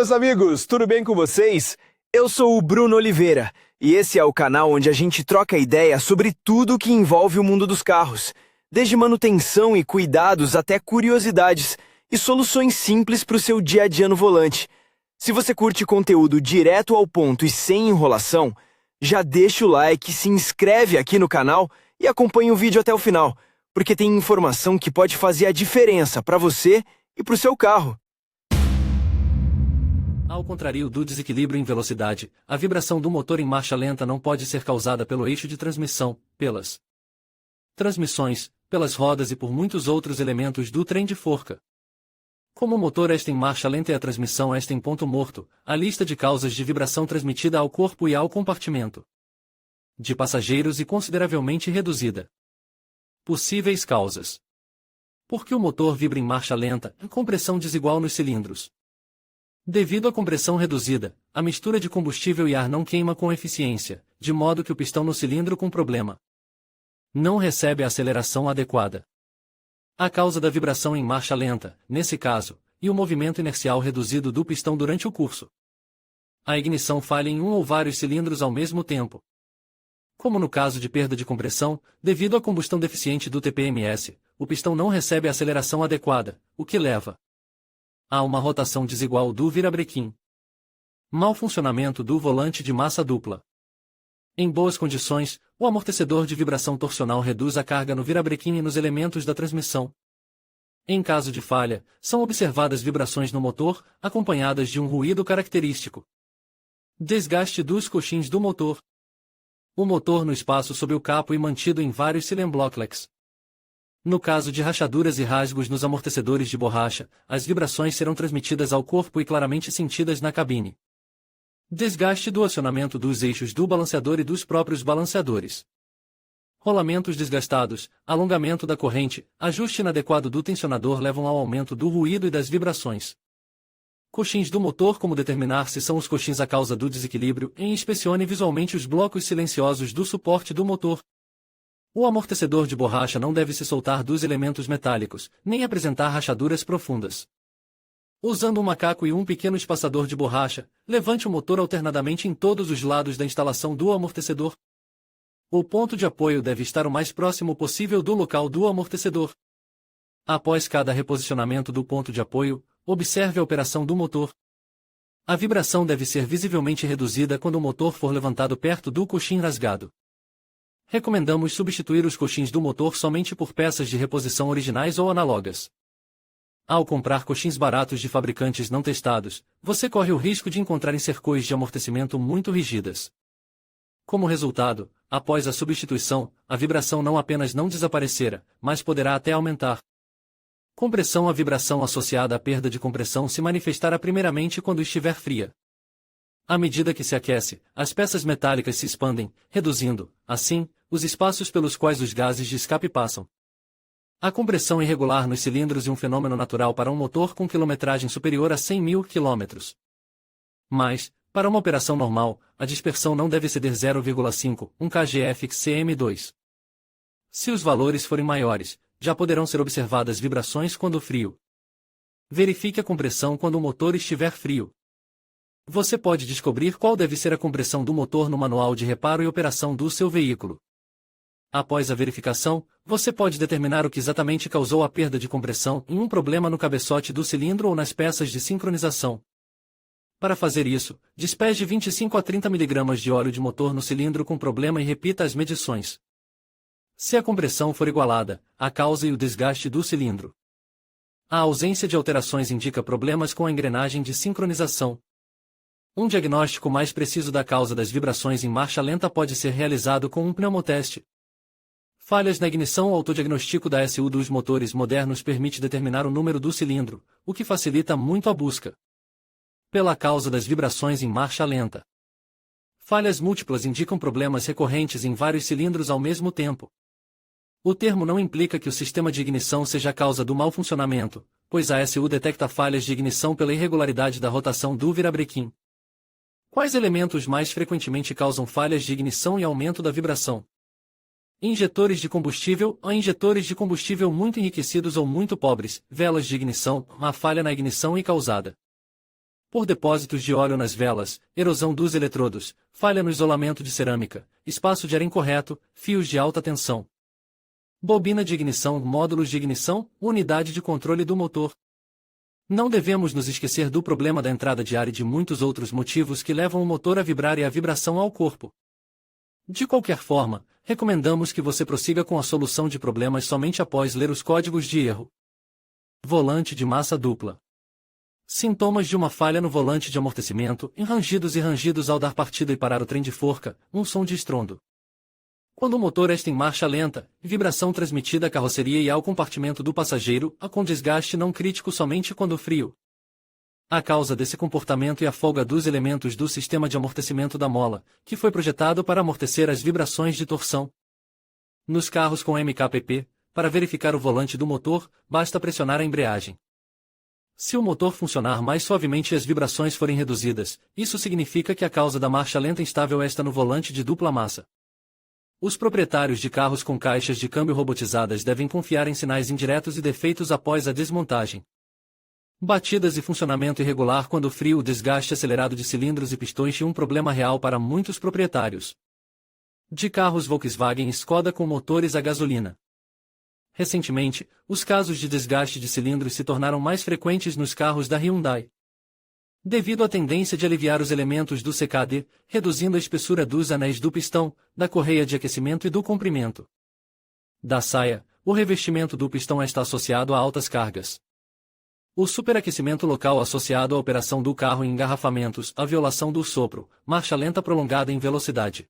meus amigos, tudo bem com vocês? Eu sou o Bruno Oliveira e esse é o canal onde a gente troca ideia sobre tudo que envolve o mundo dos carros, desde manutenção e cuidados até curiosidades e soluções simples para o seu dia a dia no volante. Se você curte conteúdo direto ao ponto e sem enrolação, já deixa o like, se inscreve aqui no canal e acompanha o vídeo até o final, porque tem informação que pode fazer a diferença para você e para o seu carro. Ao contrário do desequilíbrio em velocidade, a vibração do motor em marcha lenta não pode ser causada pelo eixo de transmissão, pelas transmissões, pelas rodas e por muitos outros elementos do trem de forca. Como o motor está em marcha lenta e a transmissão está em ponto morto, a lista de causas de vibração transmitida ao corpo e ao compartimento de passageiros é consideravelmente reduzida. Possíveis causas: por que o motor vibra em marcha lenta, compressão desigual nos cilindros. Devido à compressão reduzida, a mistura de combustível e ar não queima com eficiência, de modo que o pistão no cilindro com problema não recebe a aceleração adequada. A causa da vibração em marcha lenta, nesse caso, e o movimento inercial reduzido do pistão durante o curso. A ignição falha em um ou vários cilindros ao mesmo tempo. Como no caso de perda de compressão, devido à combustão deficiente do TPMS, o pistão não recebe a aceleração adequada, o que leva há uma rotação desigual do virabrequim. Mau funcionamento do volante de massa dupla. Em boas condições, o amortecedor de vibração torsional reduz a carga no virabrequim e nos elementos da transmissão. Em caso de falha, são observadas vibrações no motor, acompanhadas de um ruído característico. Desgaste dos coxins do motor. O motor no espaço sob o capo e mantido em vários cilinblocks. No caso de rachaduras e rasgos nos amortecedores de borracha, as vibrações serão transmitidas ao corpo e claramente sentidas na cabine. Desgaste do acionamento dos eixos do balanceador e dos próprios balanceadores. Rolamentos desgastados, alongamento da corrente, ajuste inadequado do tensionador levam ao aumento do ruído e das vibrações. Coxins do motor: como determinar se são os coxins a causa do desequilíbrio? Inspecione visualmente os blocos silenciosos do suporte do motor. O amortecedor de borracha não deve se soltar dos elementos metálicos, nem apresentar rachaduras profundas. Usando um macaco e um pequeno espaçador de borracha, levante o motor alternadamente em todos os lados da instalação do amortecedor. O ponto de apoio deve estar o mais próximo possível do local do amortecedor. Após cada reposicionamento do ponto de apoio, observe a operação do motor. A vibração deve ser visivelmente reduzida quando o motor for levantado perto do coxim rasgado. Recomendamos substituir os coxins do motor somente por peças de reposição originais ou análogas. Ao comprar coxins baratos de fabricantes não testados, você corre o risco de encontrar inserções de amortecimento muito rígidas. Como resultado, após a substituição, a vibração não apenas não desaparecerá, mas poderá até aumentar. Compressão: a vibração associada à perda de compressão se manifestará primeiramente quando estiver fria. À medida que se aquece, as peças metálicas se expandem, reduzindo, assim, os espaços pelos quais os gases de escape passam. A compressão irregular nos cilindros é um fenômeno natural para um motor com quilometragem superior a 100.000 km. Mas, para uma operação normal, a dispersão não deve exceder 0,5, kgfxcm2. Se os valores forem maiores, já poderão ser observadas vibrações quando frio. Verifique a compressão quando o motor estiver frio. Você pode descobrir qual deve ser a compressão do motor no manual de reparo e operação do seu veículo. Após a verificação, você pode determinar o que exatamente causou a perda de compressão em um problema no cabeçote do cilindro ou nas peças de sincronização. Para fazer isso, despeje 25 a 30 mg de óleo de motor no cilindro com problema e repita as medições. Se a compressão for igualada, a causa e o desgaste do cilindro. A ausência de alterações indica problemas com a engrenagem de sincronização. Um diagnóstico mais preciso da causa das vibrações em marcha lenta pode ser realizado com um pneumoteste. Falhas na ignição. O autodiagnóstico da SU dos motores modernos permite determinar o número do cilindro, o que facilita muito a busca pela causa das vibrações em marcha lenta. Falhas múltiplas indicam problemas recorrentes em vários cilindros ao mesmo tempo. O termo não implica que o sistema de ignição seja a causa do mau funcionamento, pois a SU detecta falhas de ignição pela irregularidade da rotação do virabrequim. Quais elementos mais frequentemente causam falhas de ignição e aumento da vibração? Injetores de combustível ou injetores de combustível muito enriquecidos ou muito pobres, velas de ignição, uma falha na ignição e causada Por depósitos de óleo nas velas, erosão dos eletrodos, falha no isolamento de cerâmica, espaço de ar incorreto, fios de alta tensão. Bobina de ignição, módulos de ignição, unidade de controle do motor. Não devemos nos esquecer do problema da entrada de ar e de muitos outros motivos que levam o motor a vibrar e a vibração ao corpo. De qualquer forma, recomendamos que você prossiga com a solução de problemas somente após ler os códigos de erro. Volante de massa dupla. Sintomas de uma falha no volante de amortecimento, rangidos e rangidos ao dar partida e parar o trem de forca, um som de estrondo. Quando o motor está em marcha lenta, vibração transmitida à carroceria e ao compartimento do passageiro, com desgaste não crítico somente quando frio. A causa desse comportamento é a folga dos elementos do sistema de amortecimento da mola, que foi projetado para amortecer as vibrações de torção. Nos carros com MKPP, para verificar o volante do motor, basta pressionar a embreagem. Se o motor funcionar mais suavemente e as vibrações forem reduzidas, isso significa que a causa da marcha lenta instável está no volante de dupla massa. Os proprietários de carros com caixas de câmbio robotizadas devem confiar em sinais indiretos e defeitos após a desmontagem. Batidas e funcionamento irregular quando frio. O desgaste acelerado de cilindros e pistões é um problema real para muitos proprietários de carros Volkswagen e Skoda com motores a gasolina. Recentemente, os casos de desgaste de cilindros se tornaram mais frequentes nos carros da Hyundai, devido à tendência de aliviar os elementos do CKD, reduzindo a espessura dos anéis do pistão, da correia de aquecimento e do comprimento da saia. O revestimento do pistão está associado a altas cargas. O superaquecimento local associado à operação do carro em engarrafamentos, a violação do sopro, marcha lenta prolongada em velocidade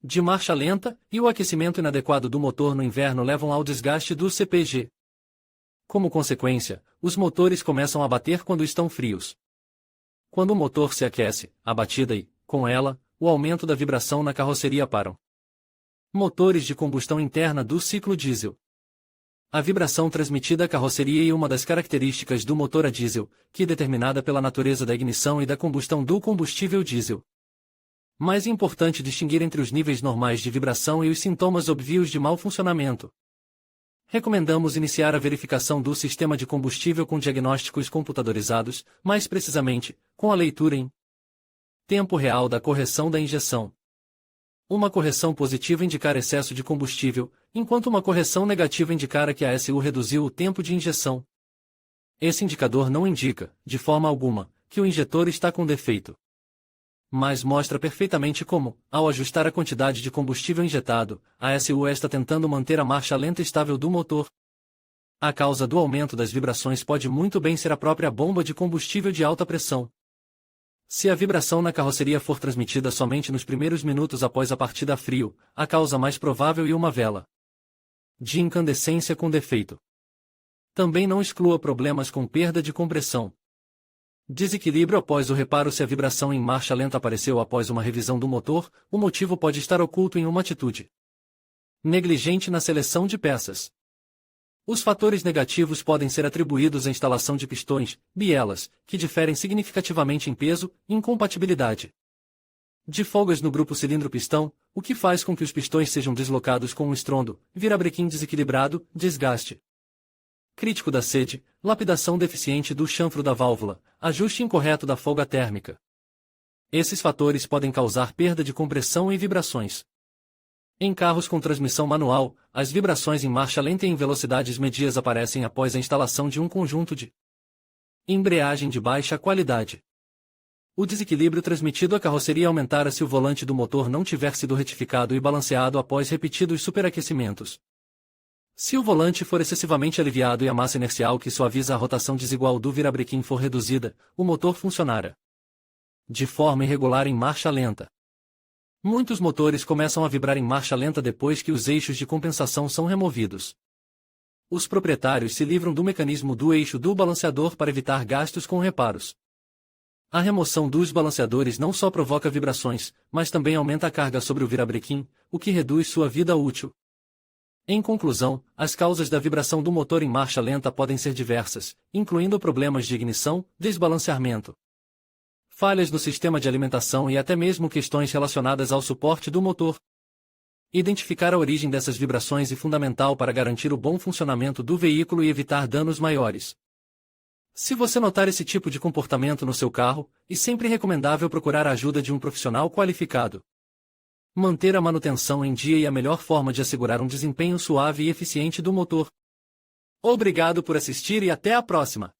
de marcha lenta, e o aquecimento inadequado do motor no inverno levam ao desgaste do CPG. Como consequência, os motores começam a bater quando estão frios. Quando o motor se aquece, a batida e, com ela, o aumento da vibração na carroceria param. Motores de combustão interna do ciclo diesel. A vibração transmitida à carroceria é uma das características do motor a diesel, que é determinada pela natureza da ignição e da combustão do combustível diesel. Mas é importante distinguir entre os níveis normais de vibração e os sintomas óbvios de mau funcionamento. Recomendamos iniciar a verificação do sistema de combustível com diagnósticos computadorizados, mais precisamente, com a leitura em tempo real da correção da injeção. Uma correção positiva indicar excesso de combustível, enquanto uma correção negativa indicar que a SU reduziu o tempo de injeção. Esse indicador não indica, de forma alguma, que o injetor está com defeito, mas mostra perfeitamente como, ao ajustar a quantidade de combustível injetado, a SU está tentando manter a marcha lenta estável do motor. A causa do aumento das vibrações pode muito bem ser a própria bomba de combustível de alta pressão. Se a vibração na carroceria for transmitida somente nos primeiros minutos após a partida a frio, a causa mais provável é uma vela de incandescência com defeito. Também não exclua problemas com perda de compressão. Desequilíbrio após o reparo. Se a vibração em marcha lenta apareceu após uma revisão do motor, o motivo pode estar oculto em uma atitude negligente na seleção de peças. Os fatores negativos podem ser atribuídos à instalação de pistões, bielas, que diferem significativamente em peso, incompatibilidade de folgas no grupo cilindro-pistão, o que faz com que os pistões sejam deslocados com um estrondo, virabrequim desequilibrado, desgaste crítico da sede, lapidação deficiente do chanfro da válvula, ajuste incorreto da folga térmica. Esses fatores podem causar perda de compressão e vibrações. Em carros com transmissão manual, as vibrações em marcha lenta e em velocidades médias aparecem após a instalação de um conjunto de embreagem de baixa qualidade. O desequilíbrio transmitido à carroceria aumentará se o volante do motor não tiver sido retificado e balanceado após repetidos superaquecimentos. Se o volante for excessivamente aliviado e a massa inercial que suaviza a rotação desigual do virabrequim for reduzida, o motor funcionará de forma irregular em marcha lenta. Muitos motores começam a vibrar em marcha lenta depois que os eixos de compensação são removidos. Os proprietários se livram do mecanismo do eixo do balanceador para evitar gastos com reparos. A remoção dos balanceadores não só provoca vibrações, mas também aumenta a carga sobre o virabrequim, o que reduz sua vida útil. Em conclusão, as causas da vibração do motor em marcha lenta podem ser diversas, incluindo problemas de ignição, desbalanceamento, falhas no sistema de alimentação e até mesmo questões relacionadas ao suporte do motor. Identificar a origem dessas vibrações é fundamental para garantir o bom funcionamento do veículo e evitar danos maiores. Se você notar esse tipo de comportamento no seu carro, é sempre recomendável procurar a ajuda de um profissional qualificado. Manter a manutenção em dia é a melhor forma de assegurar um desempenho suave e eficiente do motor. Obrigado por assistir e até a próxima!